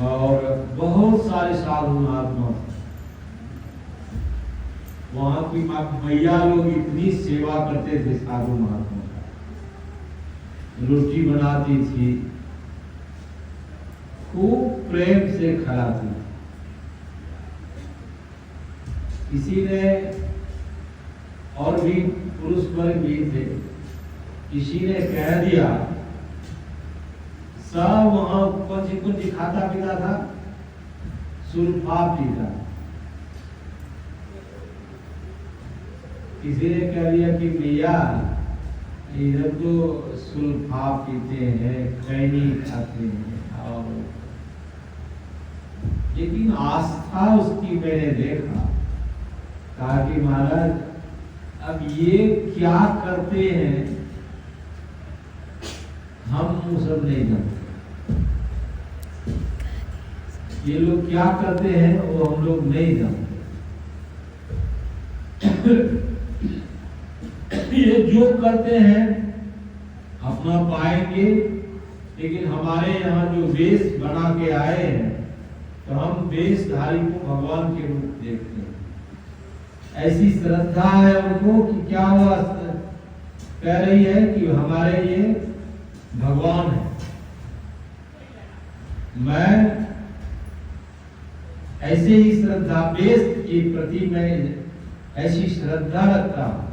और बहुत सारे साधु महात्मा, वहां की मैया लोग इतनी सेवा करते थे साधु महात्मा का, रोटी बनाती थी, खूब प्रेम से खिलाती थी। किसी ने और भी पुरुष वर्ग भी थे, किसी ने कह दिया सब वहां कुछ खाता पीता था, सुल्फा पीता। किसी ने कह दिया कि भैया इधर तो सुल्फा पीते हैं, खैनी खाते हैं। और लेकिन आस्था उसकी मैंने देखा, कहा कि महाराज अब ये क्या करते हैं हम वो सब नहीं जानते, ये लोग क्या करते हैं वो हम लोग नहीं जानते। ये जो करते हैं अपना पाएंगे, लेकिन हमारे यहाँ जो वेश बना के आए हैं तो हम वेशधारी को भगवान के रूप देखते हैं। ऐसी श्रद्धा है उनको कि क्या हुआ, कह रही है कि हमारे ये भगवान है। मैं ऐसे ही श्रद्धा, वेश के प्रति मैं ऐसी श्रद्धा रखता हूं।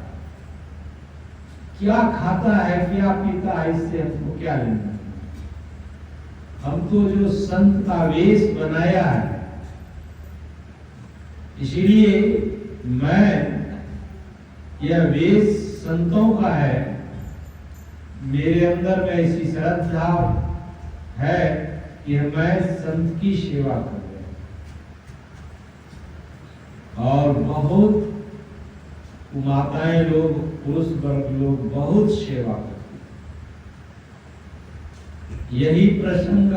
क्या खाता है क्या पीता है इससे हमको क्या लेना, हम तो जो संत का वेश बनाया है, इसलिए मैं यह वेश संतों का है, मेरे अंदर में ऐसी श्रद्धा है कि मैं संत की सेवा कर रहा हूं। और बहुत माताएं लोग, पुरुष वर्ग लोग बहुत सेवा करते। यही प्रसंग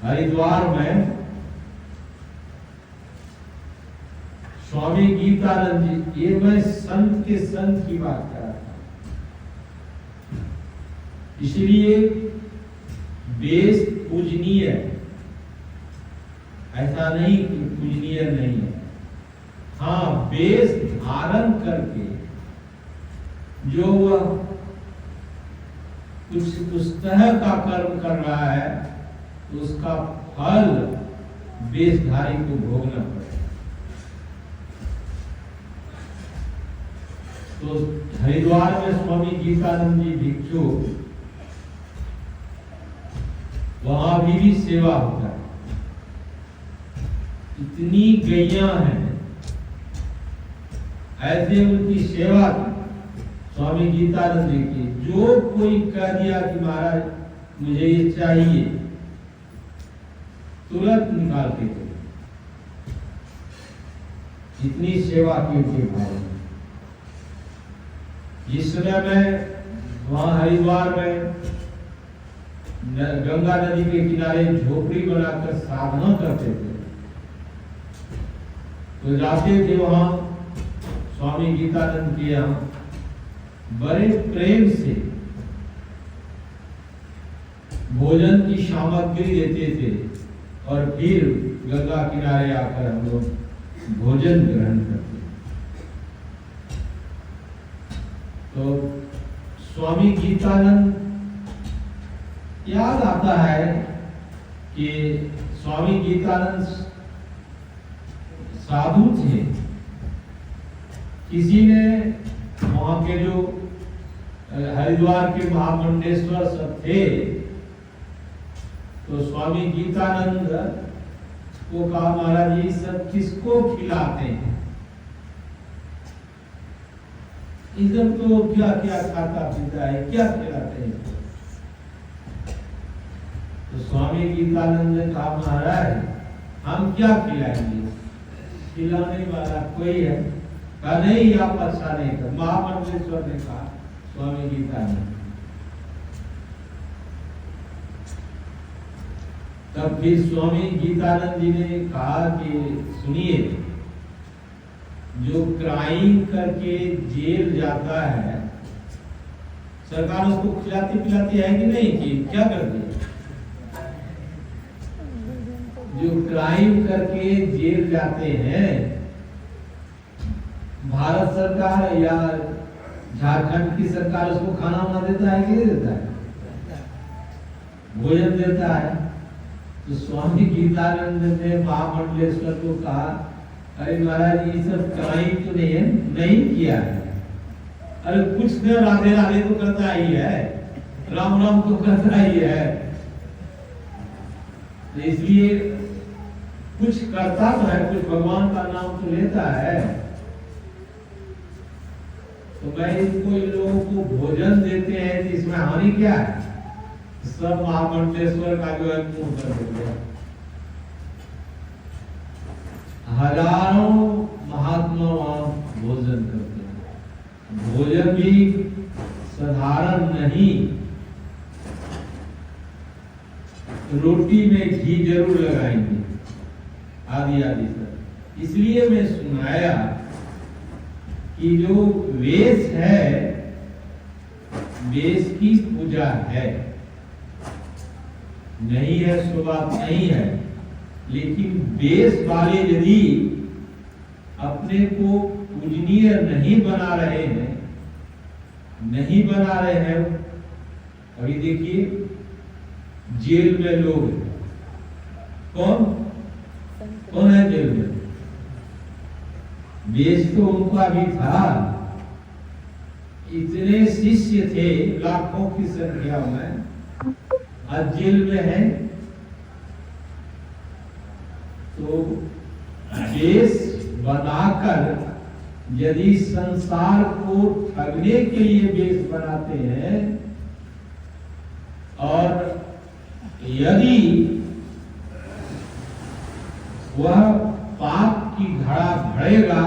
हरिद्वार में स्वामी गीतानंद जी, ये मैं संत के संत की बात कर रहा था, इसलिए वेश पूजनीय है, ऐसा नहीं कि पूजनीय नहीं है। हाँ, वेश धारण करके जो वह कुछ उस तरह का कर्म कर रहा है, उसका फल वेशधारी को भोगना पड़ेगा। तो हरिद्वार में स्वामी गीतानंद जी भिक्षु, वहां भी सेवा होता है। इतनी गैया हैं, ऐसे उनकी सेवा स्वामी गीतानंद जी की, जो कोई कह दिया कि महाराज मुझे ये चाहिए, तुरंत निकाल के दे, इतनी सेवा की उनके भाव। जिस समय मैं वहां हरिद्वार में गंगा नदी के किनारे झोपड़ी बनाकर साधना करते थे, तो जाते थे वहां स्वामी गीतानंद के यहाँ, बड़े प्रेम से भोजन की सामग्री देते थे और फिर गंगा किनारे आकर हम लोग भोजन ग्रहण करते। तो स्वामी गीतानंद, याद आता है कि स्वामी गीतानंद साधु थे। किसी ने वहां के जो हरिद्वार के महामंडेश्वर सब थे, तो स्वामी गीतानंद को कहा, महाराज ये सब किसको खिलाते हैं, इधर तो क्या क्या खाता पीता है, क्या खिलाते हैं। तो स्वामी गीतानंद ने कहा, महाराज हम क्या खिलाएंगे, खिलाने वाला कोई है? कहा नहीं, आप अच्छा नहीं कर। महामंडलेश्वर ने कहा स्वामी गीतानंद। तब फिर स्वामी गीतानंद जी ने कहा कि सुनिए, जो क्राइम करके जेल जाता है, सरकार उसको खिलाती पिलाती है कि नहीं, कि क्या करती है? जो क्राइम करके जेल जाते हैं, भारत सरकार या झारखंड की सरकार उसको खाना वाना देता है कि नहीं देता है? भोजन देता है। तो स्वामी गीतानंद ने महामंडलेश्वर को कहा, अरे महाराज ये सब क्राइम तो नहीं है, नहीं किया है। अरे कुछ न राधे राधे तो करता ही है, राम राम तो करता ही है, तो इसलिए कुछ करता तो है, कुछ भगवान का नाम तो लेता है। तो मैं इनको इन लोगों को भोजन देते हैं तो इसमें हानि क्या है? सब महामंडलेश्वर का जो है मुंह कर देते। हजारों महात्मा वहां भोजन करते हैं। भोजन भी साधारण नहीं, रोटी में घी जरूर लगाएंगे, आदि आदि सब। इसलिए मैं सुनाया कि जो वेश है, वेश की पूजा है, नहीं है सो बात नहीं है, लेकिन वेश वाले यदि अपने को पूजनीय नहीं बना रहे हैं, नहीं बना रहे हैं। अभी देखिए जेल में लोग कौन कौन है जेल में? वेश तो उनका भी था, इतने शिष्य थे लाखों की संख्या में, आज जेल में है। तो वेश बनाकर यदि संसार को ठगने के लिए वेश बनाते हैं, और यदि वह पाप की घड़ा भरेगा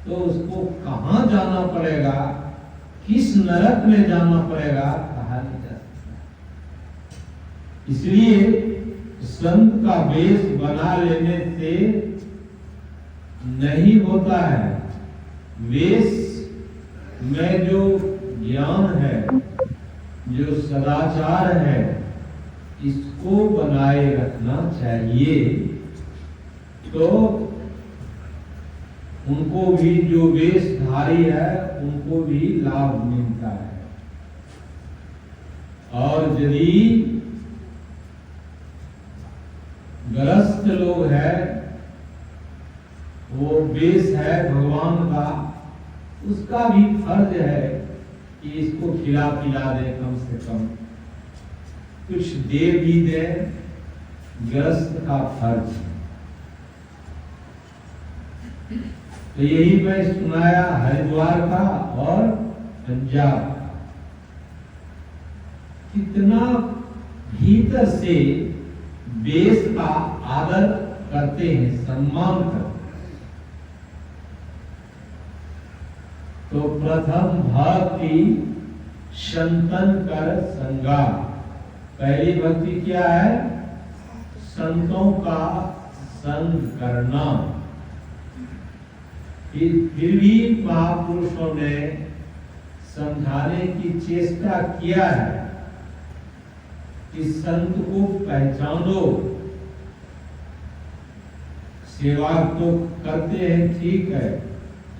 तो उसको कहां जाना पड़ेगा, किस नरक में जाना पड़ेगा, कहा नहीं जा सकता। इसलिए संत का वेश बना लेने से नहीं होता है। वेश में जो ज्ञान है, जो सदाचार है, इसको बनाए रखना चाहिए। तो उनको भी जो वेशधारी है उनको भी लाभ मिलता है। और यदि ग्रस्त लोग हैं, वो वेश है भगवान का, उसका भी फर्ज है कि इसको खिला पिला दे, कम से कम कुछ दे भी दे, ग्रस्त का फर्ज है। तो यही मैं सुनाया हरिद्वार का और पंजाब का। कितना भीतर से वेश का आदर करते हैं, सम्मान करते हैं। तो प्रथम भक्ति संतन कर संगा। पहली भक्ति क्या है? संतों का संग करना। फिर भी महापुरुषों ने समझाने की चेष्टा किया है कि संत को पहचानो। सेवा तो करते हैं, ठीक है,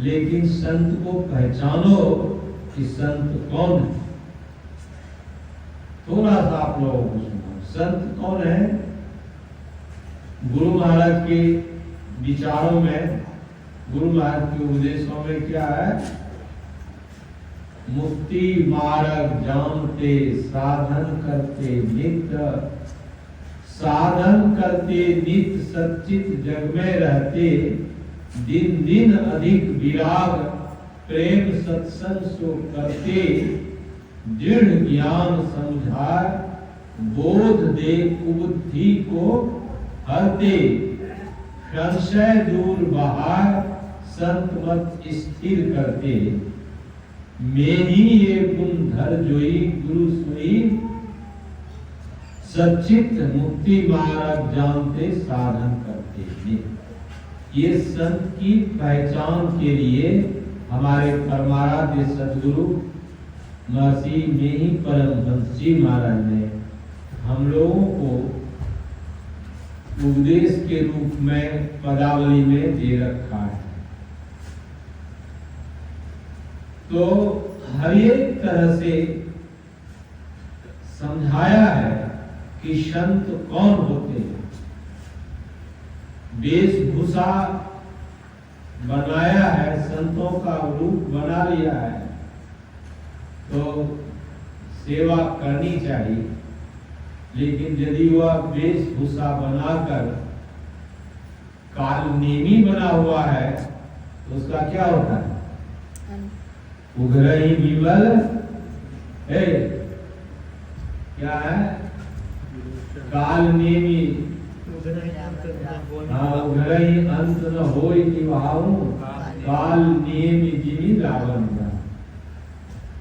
लेकिन संत को पहचानो कि संत कौन है। थोड़ा सा आप लोगों को सुनो, संत कौन है? गुरु महाराज के विचारों में, गुरु महाराज के उपदेशों में क्या है? मुक्ति मार्ग जानते, साधन करते नित्य, साधन करते नित्य, सच्चित जग में रहते, दिन दिन अधिक विराग, प्रेम सत्संग सो करते, दृढ़ ज्ञान समझाए, बोध दे कुबुद्धि को हरते, संशय दूर बहार, संत मत स्थिर करते, में ही ये गुण धर जोई, गुरु सुई, सच्चित मुक्ति मार्ग जानते, साधन करते हैं। ये संत की पहचान के लिए हमारे परमाराध्य सदगुरु महर्षि में ही परमहंस जी महाराज ने हम लोगों को उपदेश के रूप में पदावली में दे रखा है। तो हर एक तरह से समझाया है कि संत कौन होते हैं। वेशभूषा बनाया है, संतों का रूप बना लिया है, तो सेवा करनी चाहिए। लेकिन यदि वह वेशभूषा बनाकर कालनेमी बना हुआ है तो उसका क्या होता है? उग्रही विमल है, क्या है? कालनेमी। हाँ, उग्रही अंत न होय कि भाव काल नेमी जिनी रावण का।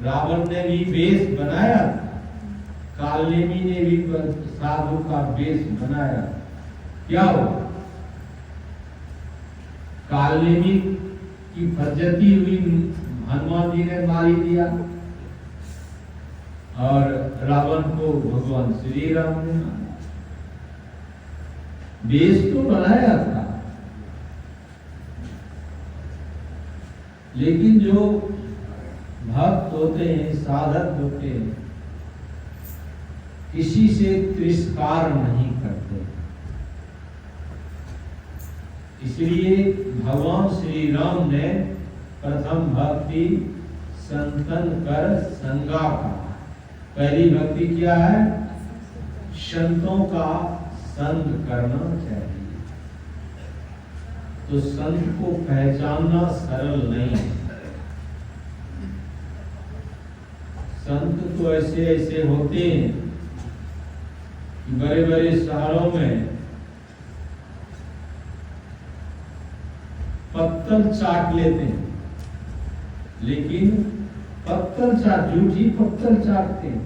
रावण ने भी वेश बनाया, कालनेमी ने भी साधु का वेश बनाया। क्या हो? कालनेमी की फज्जती हुई हनुमान जी ने मारी दिया और रावण को भगवान श्री राम ने मारा। वेश तो बनाया था, लेकिन जो भक्त होते हैं, साधक होते हैं, किसी से तिरस्कार नहीं करते। इसलिए भगवान श्री राम ने प्रथम भक्ति संतन कर संगा का। पहली भक्ति क्या है? संतों का संग करना चाहिए। तो संत को पहचानना सरल नहीं है। संत तो ऐसे ऐसे होते हैं कि बड़े बड़े शहरों में पत्थर चाट लेते हैं, लेकिन पत्थर चाट, झूठी पत्थर चाटते हैं।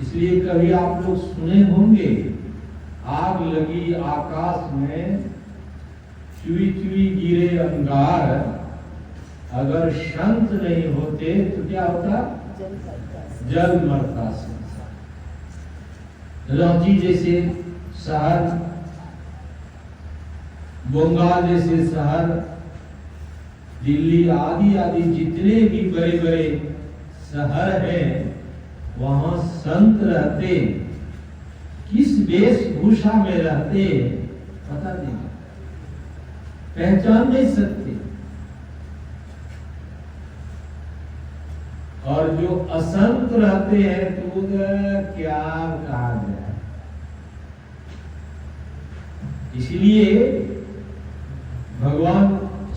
इसलिए कभी आप लोग सुने होंगे, आग लगी आकाश में, चुई चुई गिरे अंगार, अगर संत नहीं होते तो क्या होता? जल मरता संसार। रांची जैसे शहर, बंगाल जैसे शहर, दिल्ली आदि आदि जितने भी बड़े बड़े शहर हैं, वहां संत रहते, किस वेशभूषा में रहते पता नहीं, पहचान नहीं सकते। और जो असंत रहते हैं तो क्या कहा जाए। इसलिए भगवान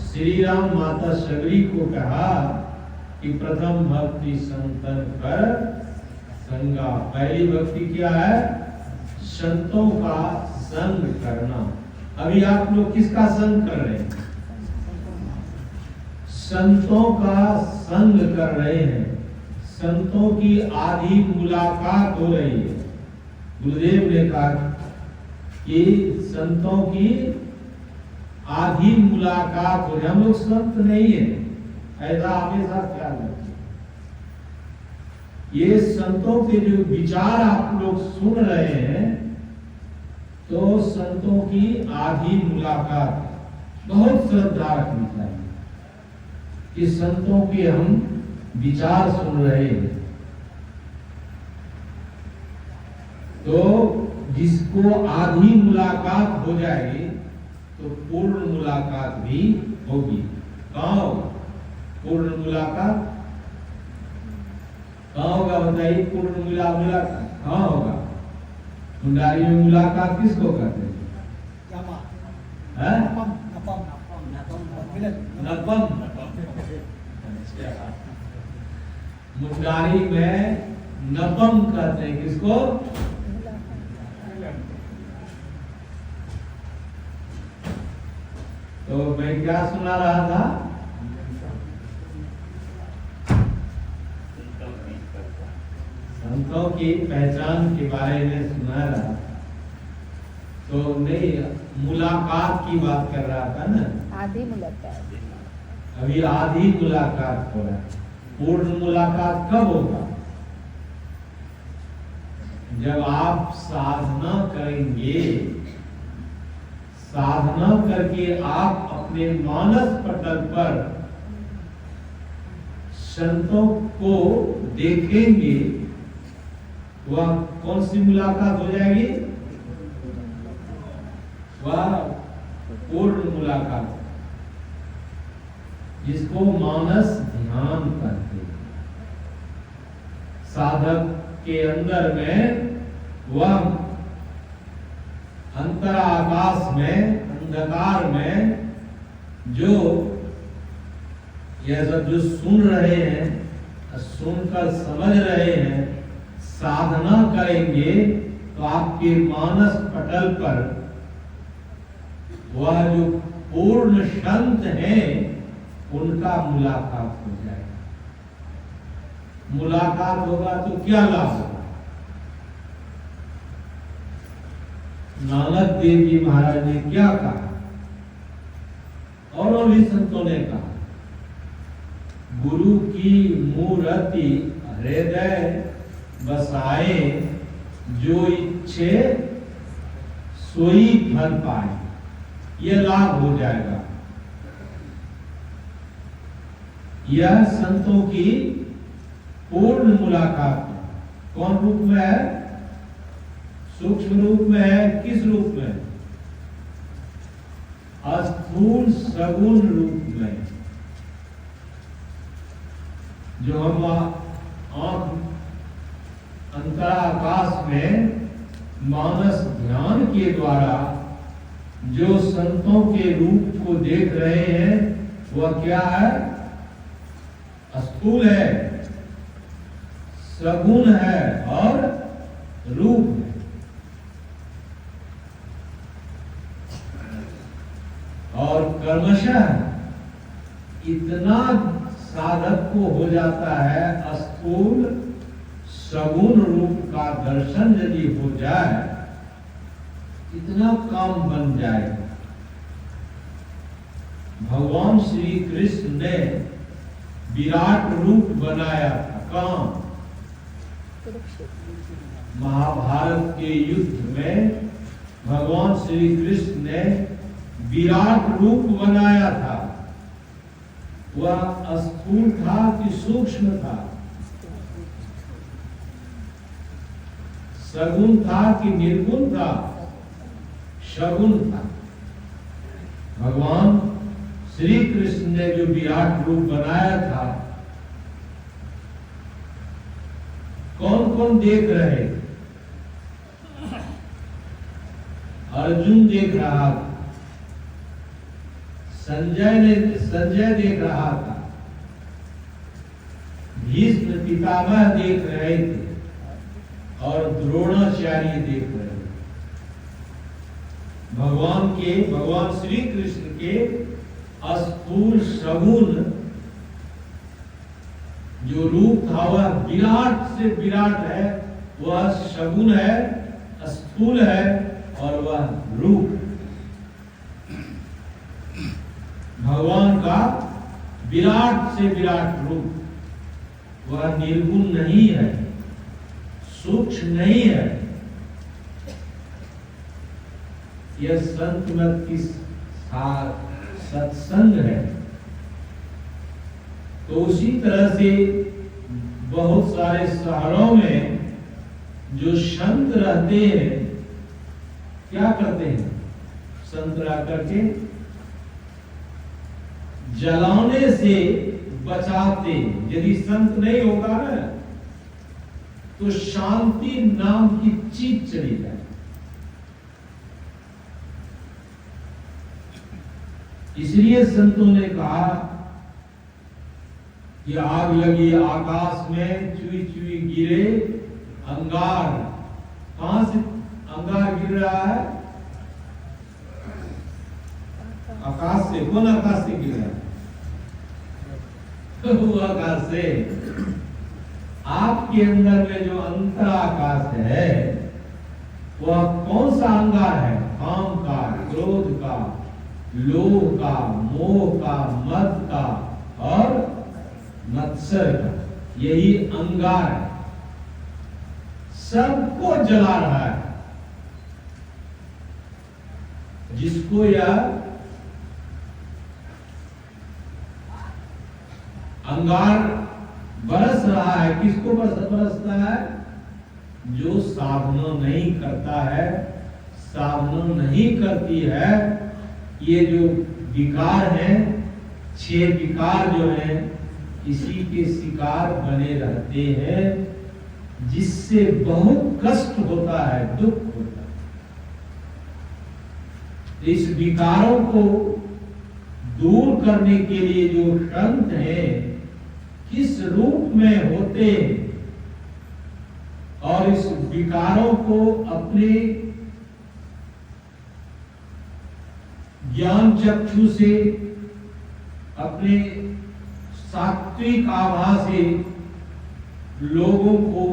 श्री राम माता सगरी को कहा कि प्रथम भक्ति संतन कर संगा। पहली भक्ति क्या है? संतों का संग करना। अभी आप लोग किसका संग कर रहे हैं? संतों का संग कर रहे हैं। संतों की आधी मुलाकात हो रही है। गुरुदेव ने कहा कि संतों की आधी मुलाकात हो रही। हम लोग संत नहीं है, ऐसा हमेशा ख्याल रखिए। ये संतों के जो विचार आप लोग सुन रहे हैं, तो संतों की आधी मुलाकात, बहुत श्रद्धा रखनी चाहिए कि संतों के हम विचार सुन रहे हैं। तो जिसको आधी मुलाकात हो जाएगी तो पूर्ण मुलाकात भी होगी। कहाँ होगा पूर्ण मुलाकात? कहाँ होगा बताइए? पूर्ण मुलाकात कहाँ होगा? मुंडारी में मुलाकात किसको कहते हैं? नपम। मुंडारी में नपम कहते हैं किसको? तो मैं क्या सुना रहा था? संतों की पहचान के बारे में सुना रहा, तो नहीं, मुलाकात की बात कर रहा था ना। आधी मुलाकात, अभी आधी मुलाकात हो रहा है। पूर्ण मुलाकात कब होगा? जब आप साधना करेंगे, साधना करके आप अपने मानस पटल पर संतों को देखेंगे, वह कौन सी मुलाकात हो जाएगी? वह पूर्ण मुलाकात, जिसको मानस ध्यान करते हैं। साधक के अंदर में वह अंतराकाश में, अंधकार में जो यह सब जो सुन रहे हैं, सुनकर समझ रहे हैं, साधना करेंगे तो आपके मानस पटल पर वह जो पूर्ण संत हैं उनका मुलाकात हो जाएगा। मुलाकात होगा तो क्या लाभ होगा? नानक देव जी महाराज ने क्या कहा और भी संतों ने कहा, गुरु की मूर्ति हृदय बसाए, जो इच्छे सोई फल पाए। यह लाभ हो जाएगा। यह संतों की पूर्ण मुलाकात है। कौन रूप में है? सूक्ष्म रूप में है, किस रूप में? स्थूल सगुण रूप में। जो हम आंख अंतराकाश में मानस ध्यान के द्वारा जो संतों के रूप को देख रहे हैं, वह क्या है? स्थूल है, सगुण है और रूप है। और क्रमशः इतना साधक को हो जाता है, स्थूल सगुण रूप का दर्शन यदि हो जाए, इतना काम बन जाएगा। भगवान श्री कृष्ण ने विराट रूप बनाया था। काम महाभारत के युद्ध में भगवान श्री कृष्ण ने विराट रूप बनाया था। वह स्थूल था कि सूक्ष्म था? सगुण था कि निर्गुण था? सगुण था। भगवान श्री कृष्ण ने जो विराट रूप बनाया था, कौन कौन देख रहे? अर्जुन देख रहा था, संजय देख रहा था, भीष्म पितामह देख रहे थे और द्रोणाचार्य देख रहे थे। भगवान श्री कृष्ण के स्थूल सगुण जो रूप था, वह विराट से विराट है, वह सगुण है, स्थूल है और वह रूप। भगवान का विराट से विराट रूप, वह निर्गुण नहीं है, सूक्ष्म नहीं है। यह संत मत की सत्संग है। तो उसी तरह से बहुत सारे शहरों में जो संत रहते हैं, क्या करते हैं? संत रह करके जलाने से बचाते। यदि संत नहीं होगा ना, तो शांति नाम की चीज चली जाए। इसलिए संतों ने कहा कि आग लगी आकाश में, चुई चुई गिरे अंगार। कहां से अंगार गिर रहा है? आकाश से। कौन आकाश से गिर रहा है? वो आकाश से। आपके अंदर में जो अंतराकाश है, वह कौन सा अंगार है? काम का, क्रोध का, लोभ का, मोह का, मद का और मत्सर का। यही अंगार है। सबको जला रहा है। जिसको यह अंगार बरस रहा है, किसको बरसता है? जो साधना नहीं करता है, साधना नहीं करती है। ये जो विकार हैं, 6 विकार जो हैं, इसी के शिकार बने रहते हैं, जिससे बहुत कष्ट होता है, दुख होता है। इस विकारों को दूर करने के लिए जो संत हैं, किस रूप में होते हैं और इस विकारों को अपने ज्ञान चक्षु से, अपने सात्विक आभा से लोगों को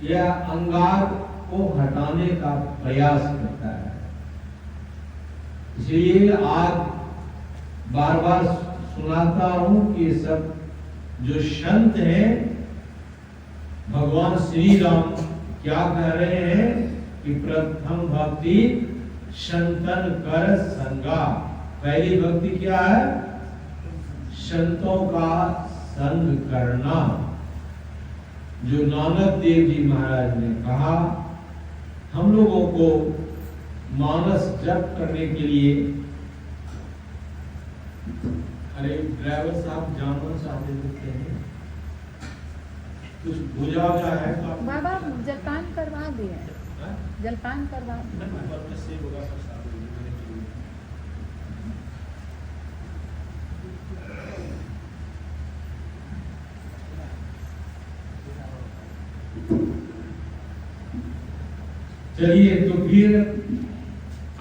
या अंगार को हटाने का प्रयास करता है। इसलिए आज बार बार सुनाता हूं कि सब जो संत हैं, भगवान श्री राम क्या कह रहे हैं कि प्रथम भक्ति संतन कर संगा। पहली भक्ति क्या है? संतों का संग करना। जो नानक देव जी महाराज ने कहा, हम लोगों को मानस जप करने के लिए। अरे ड्राइवर साहब जानना चाहते होते हैं, कुछ भूजा है तो बाबा जलपान करवा दिए, जलपान करवा चलिए, तो फिर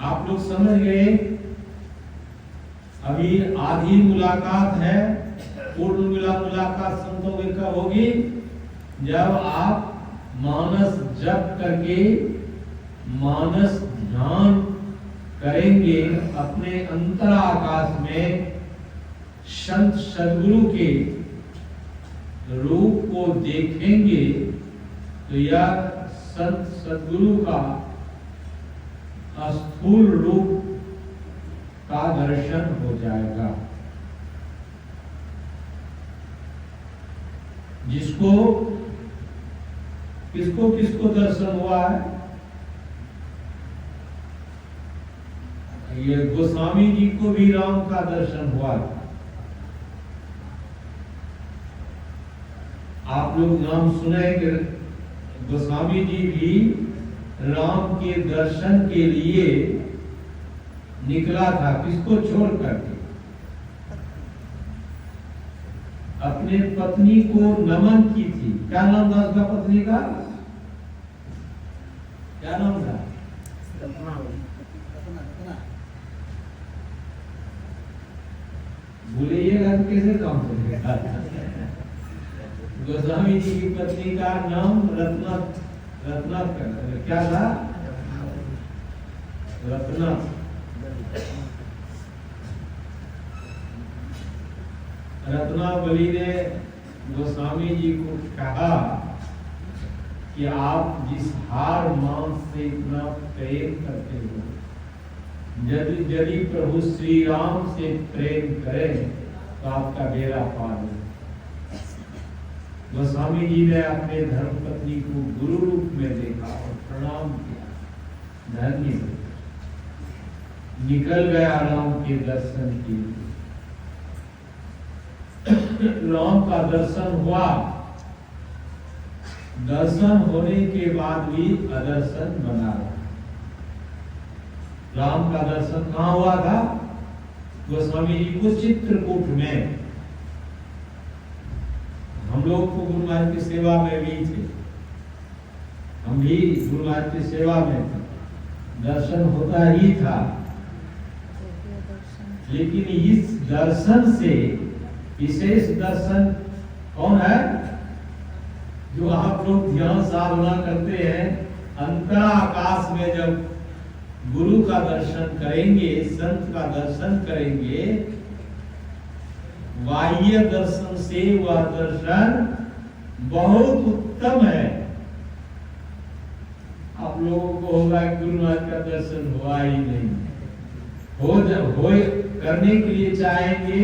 आप लोग समझ गए। अभी आधी मुलाकात है, पूर्ण मुलाकात संतों की कब होगी? जब आप मानस जप करके मानस ध्यान करेंगे, अपने अंतराकाश में संत सद्गुरु के रूप को देखेंगे, तो यह संत सद्गुरु का स्थूल रूप का दर्शन हो जाएगा। जिसको किसको किसको दर्शन हुआ है? ये गोस्वामी जी को भी राम का दर्शन हुआ है। आप लोग नाम सुने कि गोस्वामी जी भी राम के दर्शन के लिए निकला था। किसको छोड़ करके? अपने पत्नी को नमन की थी। क्या नाम था उसका पत्नी का? क्या नाम था? भूलिएगा तो कैसे काम चलेगा? गोस्वामी जी की पत्नी का नाम रत्ना क्या था? रत्ना। रत्नावली ने गोस्वामी जी को कहा कि आप जिस हार मांस से इतना प्रेम करते हो, यदि प्रभु श्री राम से प्रेम करें तो आपका बेड़ा पार हो। गोस्वामी जी ने अपने धर्मपत्नी को गुरु रूप में देखा और प्रणाम किया, धन्य हो। निकल गया राम के दर्शन के लिए। राम का दर्शन हुआ, दर्शन होने के बाद भी अदर्शन बना रहा। राम का दर्शन कहाँ हुआ था? गोस्वामी जी को चित्रकूट में। हम लोग को गुरु महाराज की सेवा में भी थे, हम भी गुरु महाराज की सेवा में थे, दर्शन होता ही था। लेकिन इस दर्शन से विशेष दर्शन कौन है? जो आप लोग ध्यान साधना करते हैं, अंतराकाश में जब गुरु का दर्शन करेंगे, संत का दर्शन करेंगे, बाह्य दर्शन से वह दर्शन बहुत उत्तम है। आप लोगों को होगा कि गुरु महाराज का दर्शन हुआ ही नहीं। हो करने के लिए चाहेंगे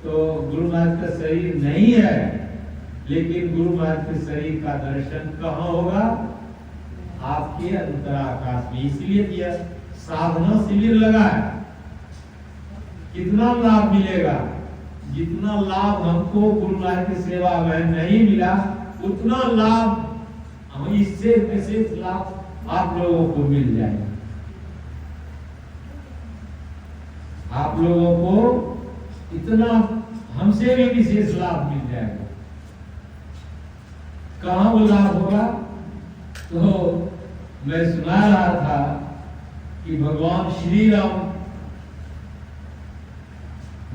तो गुरु महाराज का शरीर नहीं है, लेकिन गुरु महाराज के शरीर का दर्शन कहाँ होगा? आपके अंतराकाश में। इसलिए दिया साधना शिविर लगा है। कितना लाभ मिलेगा? जितना लाभ हमको गुरु महाराज की सेवा में नहीं मिला, उतना लाभ हम इससे विशेष लाभ आप लोगों को मिल जाएगा। आप लोगों को इतना हमसे भी विशेष लाभ मिल जाएगा। कहाँ वो लाभ होगा? तो मैं सुना रहा था कि भगवान श्री राम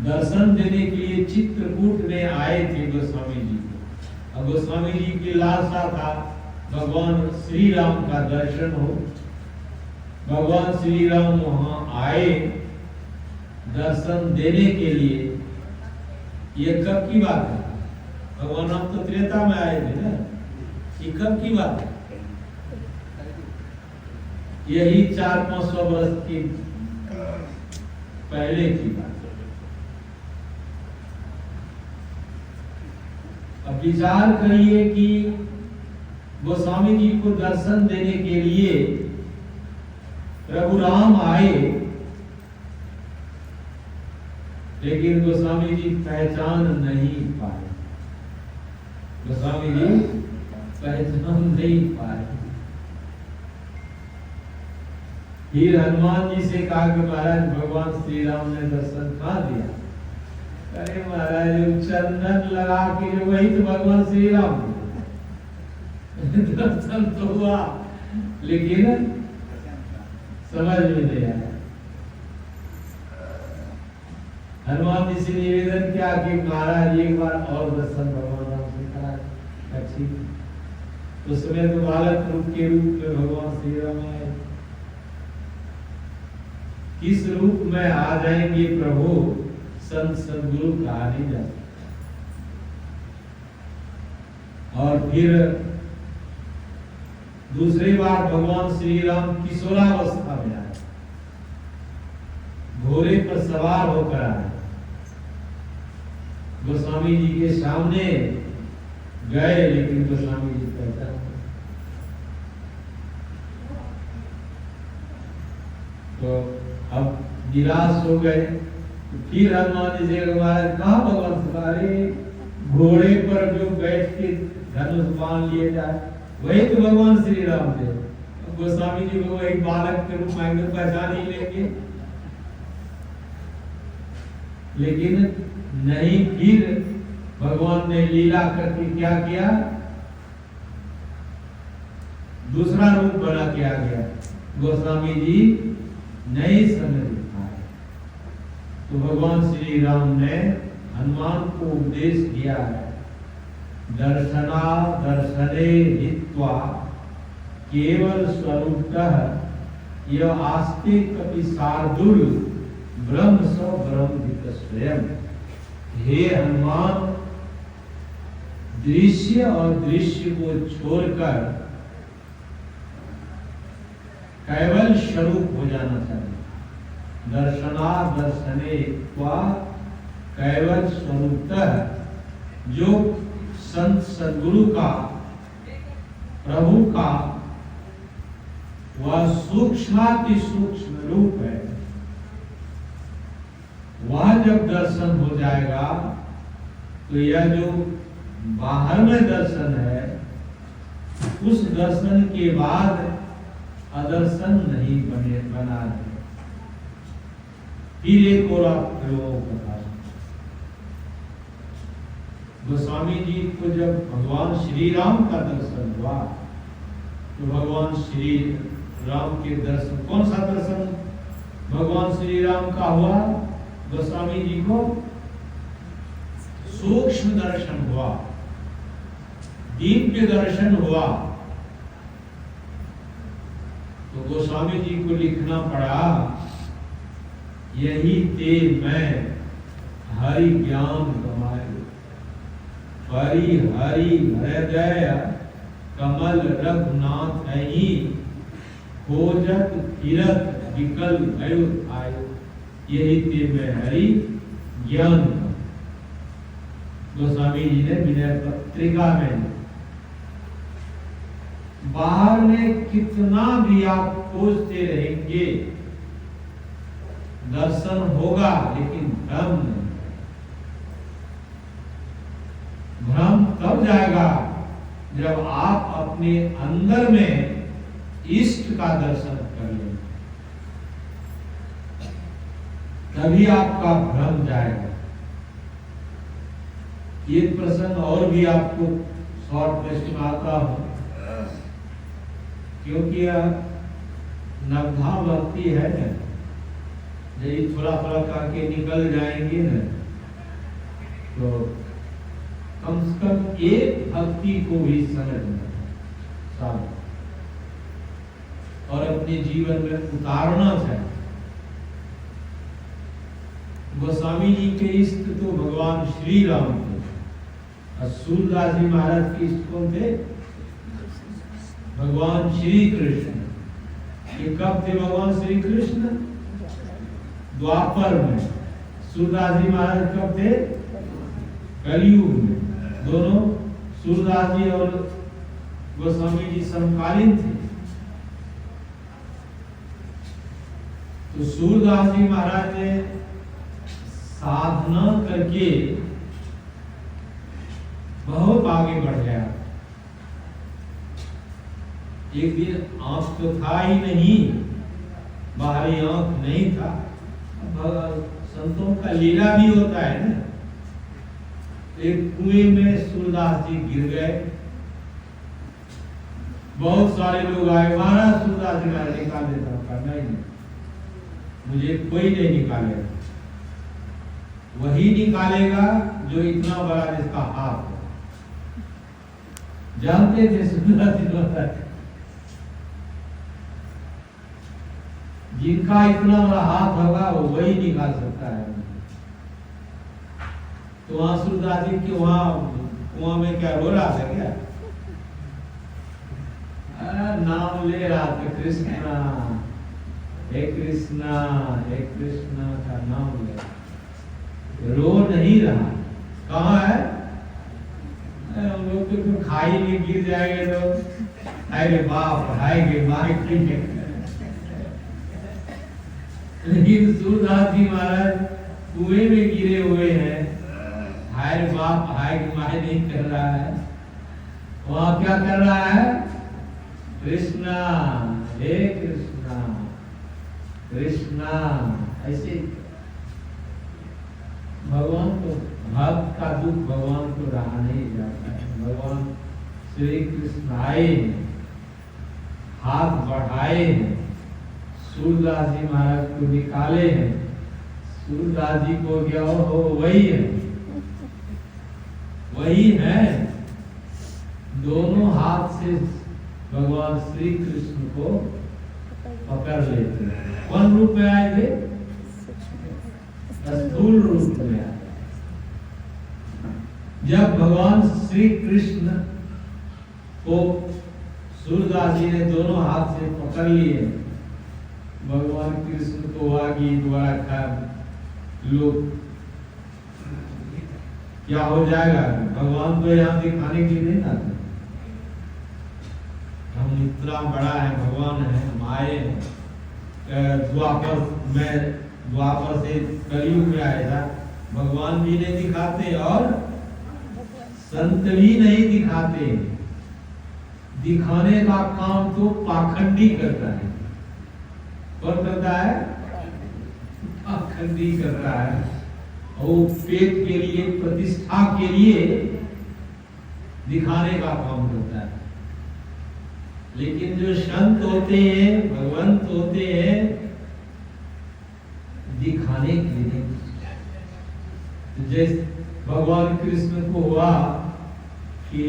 दर्शन देने के लिए चित्रकूट में आए थे गोस्वामी जी को। और गोस्वामी जी की लालसा था भगवान श्री राम का दर्शन हो। भगवान श्री राम वहां आए दर्शन देने के लिए। ये कब की बात है? भगवान राम तो त्रेता में आए थे ना। ये कब की बात है? यही 400-500 वर्ष की पहले की बात है। अब विचार करिए कि गोस्वामी जी को दर्शन देने के लिए प्रभु राम आए, लेकिन गोस्वामी जी पहचान नहीं पाए। गोस्वामी जी पहचान नहीं पाए। फिर हनुमान जी से कहा कि महाराज भगवान श्री राम ने दर्शन कहाँ दिया? अरे महाराज चंदन लगा के जो वही तो भगवान श्री राम दर्शन तो हुआ, लेकिन समझ में नहीं आया। हनुमान जी से निवेदन किया कि महाराज एक बार और दर्शन भगवान राम से करा। अच्छी तो समय तो बालक रूप के रूप में भगवान श्री राम आए। किस रूप में आ जाएंगे प्रभु, संत सदगुरु कहा नहीं जा सकता। और फिर दूसरी बार भगवान श्री राम किशोरावस्था में आए, घोड़े पर सवार होकर आए। गोस्वामी जी के सामने गए, लेकिन गोस्वामी जी पहचान। तो अब निराश हो गए। फिर हनुमान जी से महाराज कहा भगवान तुम्हारे घोड़े पर जो बैठ के धनुष बाण लिए जाए वही तो भगवान श्री राम थे। गोस्वामी जी को एक बालक के रूप में पहचान ही लेंगे, लेकिन नहीं। फिर भगवान ने लीला करके क्या किया? दूसरा रूप बना के आ गया। गोस्वामी जी नहीं समझ पाए, तो भगवान श्री राम ने हनुमान को उपदेश दिया है, दर्शना दर्शने हित्वा केवल स्वरूपतः यह आस्ते कपि शार्दुल ब्रह्म स ब्रह्म स्वयं। हे हनुमान, दृश्य और दृश्य को छोड़कर केवल स्वरूप हो जाना चाहिए। दर्शना दर्शने वा केवल स्वरूपतः जो संत सद्गुरु का, प्रभु का वह सूक्ष्माति सूक्ष्म रूप है, वह जब दर्शन हो जाएगा तो यह जो बाहर में दर्शन है, उस दर्शन के बाद अदर्शन नहीं बना है। फिर एक और आप लोगों को बता, गोस्वामी जी को जब भगवान श्री राम का दर्शन हुआ तो भगवान श्री राम के दर्शन, कौन सा दर्शन भगवान श्री राम का हुआ? गोस्वामी जी को सूक्ष्म दर्शन हुआ, दिव्य दर्शन हुआ। तो गोस्वामी जी को लिखना पड़ा, यही ते मैं हरि ज्ञान गमाए, हरि हरि हृदय कमल रघुनाथ ही खोजत फिरत विकल भयो आयो, यही ते में हरि ज्ञान। गोस्वामी जी ने विनय पत्रिका में, बाहर में कितना भी आप खोजते रहेंगे दर्शन होगा, लेकिन भ्रम नहीं। भ्रम तब जाएगा जब आप अपने अंदर में इष्ट का दर्शन कर लेंगे, तभी आपका भ्रम जाएगा। एक प्रसंग और भी आपको शॉर्ट में सुनाता हूं, क्योंकि नवधा भक्ति है ना, यदि थोड़ा थोड़ा करके निकल जाएंगे ना, तो कम से कम एक भक्ति को भी समझना और अपने जीवन में उतारना चाहिए। गोस्वामी जी के इष्ट तो भगवान श्री राम थे, और सूरदास जी महाराज के इष्ट कौन थे? भगवान श्री कृष्ण। ये कब थे भगवान श्री कृष्ण? द्वापर में। सूरदास जी महाराज कब थे? कलयुग में। दोनों सूरदास जी और गोस्वामी जी समकालीन थे। तो सूरदास जी महाराज ने साधना करके बहुत आगे बढ़ गया। एक दिन आंख तो था ही नहीं, बाहरी आंख नहीं था। संतों का लीला भी होता है ना। एक कुएं में सूरदास जी गिर गए, बहुत सारे लोग आए, महाराज सूरदास जी का निकाल देता, करना ही नहीं, मुझे कोई नहीं निकालेगा, वही निकालेगा जो इतना बड़ा जिसका हाथ है। जानते थे सूरदास जी जिनका इतना बड़ा हाथ होगा वो वही निकाल सकता है। तो वहां सूरदास जी के वहां कुआं में क्या रो रहा था क्या? नाम ले रहा था, कृष्णा हे कृष्णा हे कृष्णा का नाम ले, रो नहीं रहा। कहाँ है? हम लोग तो खाई में गिर जाएंगे तो अरे बाप हाय मारे की। लेकिन सूरदास जी महाराज कुएं में गिरे हुए हैं, हाय बाप हाय मारे नहीं कर रहा है, वहां क्या कर रहा है? कृष्णा हे कृष्णा कृष्णा। ऐसे भगवान को, भक्त का दुख भगवान को रहा नहीं जाता है। भगवान श्री कृष्ण आए, हाथ बढ़ाए हैं, सूरदास जी महाराज को निकाले हैं। सूरदास जी को क्या हो, वही है, वही है। दोनों हाथ से भगवान श्री कृष्ण को पकड़ लेते हैं। कौन रूप में आए थे? स्थूल रूप में आए। जब भगवान श्री कृष्ण को सूरदास जी ने दोनों हाथ से पकड़ लिए, भगवान कृष्ण को आगे द्वारा था, लोग क्या हो जाएगा? भगवान तो यहाँ दिखाने के लिए नहीं आते, हम इतना बड़ा है भगवान है, हम आए द्वापर से कलयुग में आया था। भगवान भी नहीं दिखाते और संत भी नहीं दिखाते। दिखाने का काम तो पाखंडी करता है। कौन करता है? पाखंडी करता है। और पेट के लिए, प्रतिष्ठा के लिए दिखाने का काम करता है। लेकिन जो संत होते हैं, भगवंत होते हैं, दिखाने के लिए नहीं। जैसे भगवान कृष्ण को हुआ कि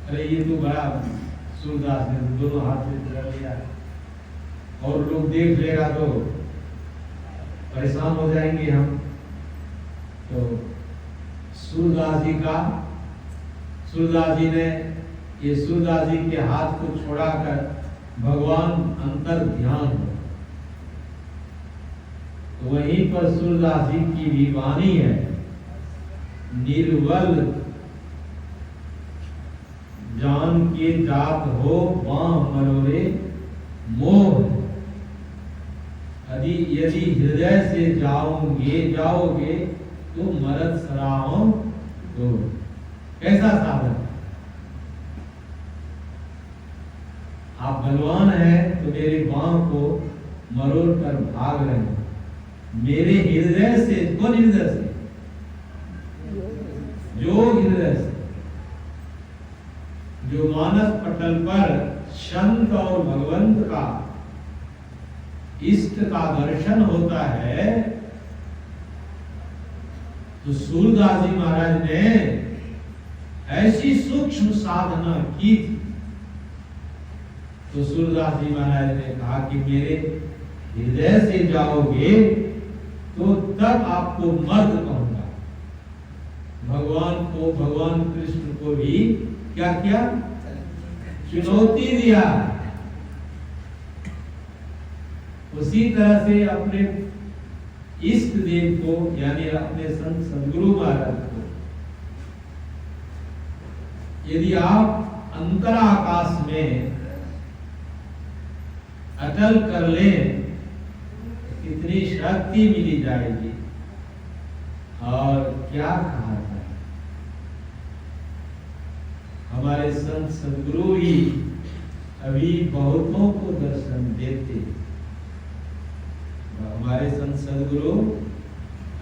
अरे ये तो बड़ा सूरदास ने दोनों हाथ से पकड़ लिया और लोग देख लेगा तो परेशान हो जाएंगे हम। तो सूरदास जी ने ये सूरदास जी के हाथ को छोड़ाकर भगवान अंतर ध्यान है। तो वहीं पर सूरदास जी की भी वाणी है, निर्बल जान के जात हो बाह मरोरे मोह, यदि हृदय से जाओगे तो मरद सराहों तो। कैसा साधन? आप बलवान हैं तो मेरे बाह को मरोड़ कर भाग रहे हैं, मेरे हृदय से। कौन हृदय से? योग हृदय से। जो मानस पटल पर संत और भगवंत का, इष्ट का दर्शन होता है, तो सूरदास जी महाराज ने ऐसी सूक्ष्म साधना की थी। तो सूरदास जी महाराज ने कहा कि मेरे हृदय से जाओगे तो तब आपको मर्द कहूंगा। भगवान कृष्ण को भी क्या किया? चुनौती दिया। उसी तरह से अपने इष्ट देव को, यानी अपने संत सदगुरु महाराज को, यदि आप अंतराकाश में अटल कर लें, कितनी शक्ति मिली जाएगी। और क्या कहा जाए, हमारे संत सदगुरु ही अभी बहुतों को दर्शन देते। हमारे संत सदगुरु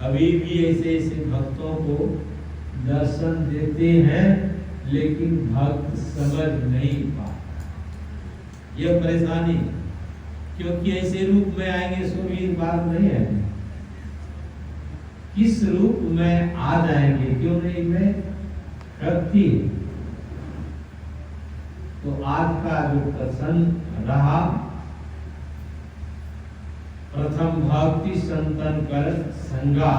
अभी भी ऐसे ऐसे भक्तों को दर्शन देते हैं, लेकिन भक्त समझ नहीं पाता। यह परेशानी, क्योंकि ऐसे रूप में आएंगे सो भी बात नहीं है। किस रूप में आ जाएंगे, क्यों नहीं में शक्ति। तो आज का जो प्रसंग रहा, प्रथम भक्ति संतन कर संगा,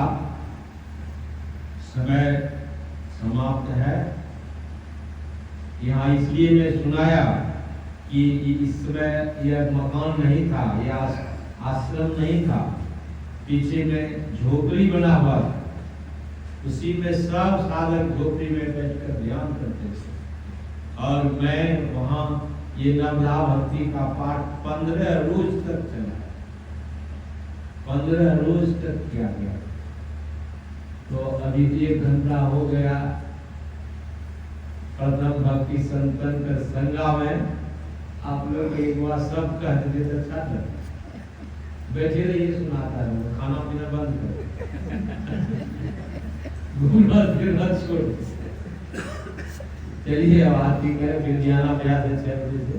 समय समाप्त है। यहाँ इसलिए मैं सुनाया कि इस समय यह मकान नहीं था, यह आश्रम नहीं था, पीछे में झोपड़ी बना हुआ था। उसी में सब साधक झोपड़ी में बैठकर ध्यान करते थे। और मैं वहाँ ये नवधा भक्ति का पाठ 15 रोज तक चला, 15 रोज तक किया गया। तो अभी 1 घंटा हो गया प्रथम भक्ति संतन कर संगा में। आप लोग एक बार सब कह देते तो अच्छा था, बैठे रहिए, सुनाता है, खाना पीना बंद कर, घूमना फिरना छोड़। चलिए अब आरती करें, फिर ध्यान अभ्यास है 6 बजे से।